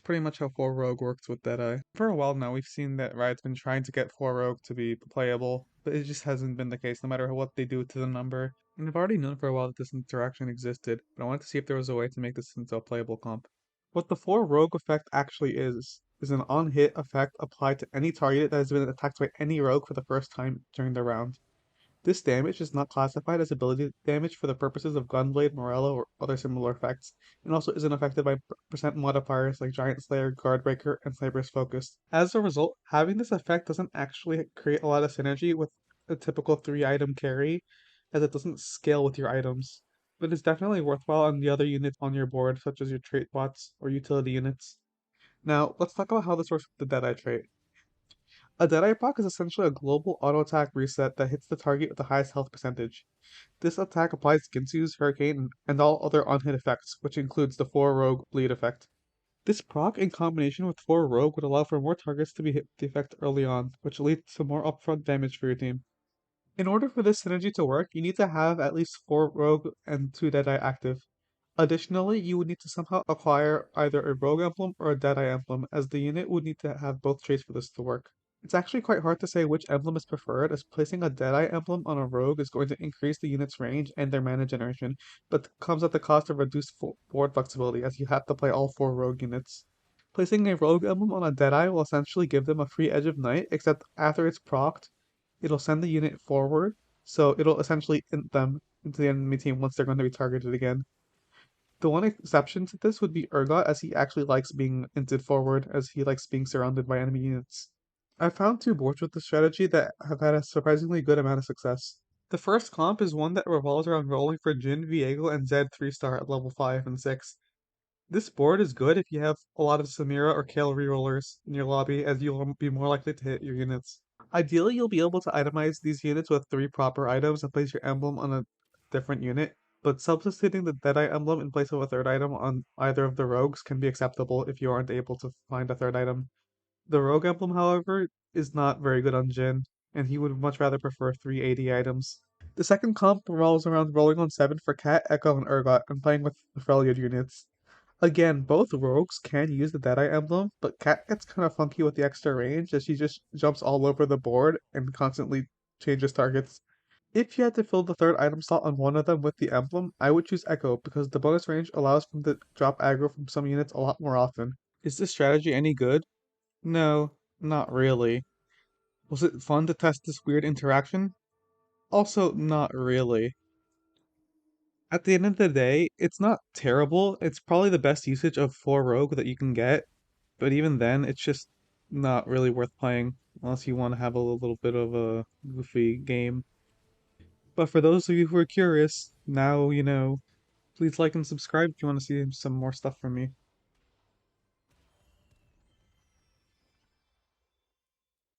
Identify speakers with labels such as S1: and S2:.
S1: pretty much how 4 Rogue works with Deadeye. For a while now, we've seen that Riot's been trying to get 4 Rogue to be playable, but it just hasn't been the case, no matter what they do to the number. And I've already known for a while that this interaction existed, but I wanted to see if there was a way to make this into a playable comp. What the 4 Rogue effect actually is an on-hit effect applied to any target that has been attacked by any rogue for the first time during the round. This damage is not classified as ability damage for the purposes of Gunblade, Morello, or other similar effects, and also isn't affected by percent modifiers like Giant Slayer, Guardbreaker, and Cyber's Focus. As a result, having this effect doesn't actually create a lot of synergy with a typical 3-item carry, as it doesn't scale with your items, but it's definitely worthwhile on the other units on your board, such as your trait bots or utility units. Now, let's talk about how this works with the Deadeye trait. A Deadeye proc is essentially a global auto attack reset that hits the target with the highest health percentage. This attack applies Ginsu's Hurricane and all other on-hit effects, which includes the 4 Rogue bleed effect. This proc in combination with 4 Rogue would allow for more targets to be hit with the effect early on, which leads to more upfront damage for your team. In order for this synergy to work, you need to have at least 4 Rogue and 2 Deadeye active. Additionally, you would need to somehow acquire either a Rogue emblem or a Deadeye emblem, as the unit would need to have both traits for this to work. It's actually quite hard to say which emblem is preferred, as placing a Deadeye emblem on a rogue is going to increase the unit's range and their mana generation, but comes at the cost of reduced board flexibility, as you have to play all 4 rogue units. Placing a rogue emblem on a Deadeye will essentially give them a free Edge of Night, except after it's procced, it'll send the unit forward, so it'll essentially int them into the enemy team once they're going to be targeted again. The one exception to this would be Urgot, as he actually likes being inted forward, as he likes being surrounded by enemy units. I've found 2 boards with this strategy that have had a surprisingly good amount of success. The first comp is one that revolves around rolling for Jin, Viego, and Zed 3-star at level 5 and 6. This board is good if you have a lot of Samira or Kale rerollers in your lobby, as you'll be more likely to hit your units. Ideally, you'll be able to itemize these units with 3 proper items and place your emblem on a different unit, but substituting the Deadeye emblem in place of a 3rd item on either of the rogues can be acceptable if you aren't able to find a 3rd item. The rogue emblem, however, is not very good on Jin, and he would much rather prefer 380 items. The second comp revolves around rolling on 7 for Cat, Echo, and Urgot, and playing with the Freljord units. Again, both rogues can use the Deadeye emblem, but Cat gets kind of funky with the extra range as she just jumps all over the board and constantly changes targets. If you had to fill the 3rd item slot on one of them with the emblem, I would choose Echo because the bonus range allows them to drop aggro from some units a lot more often. Is this strategy any good? No, not really. Was it fun to test this weird interaction? Also, not really. At the end of the day, it's not terrible. It's probably the best usage of 4 Rogue that you can get, but even then, it's just not really worth playing unless you want to have a little bit of a goofy game. But for those of you who are curious, now you know. Please like and subscribe if you want to see some more stuff from me.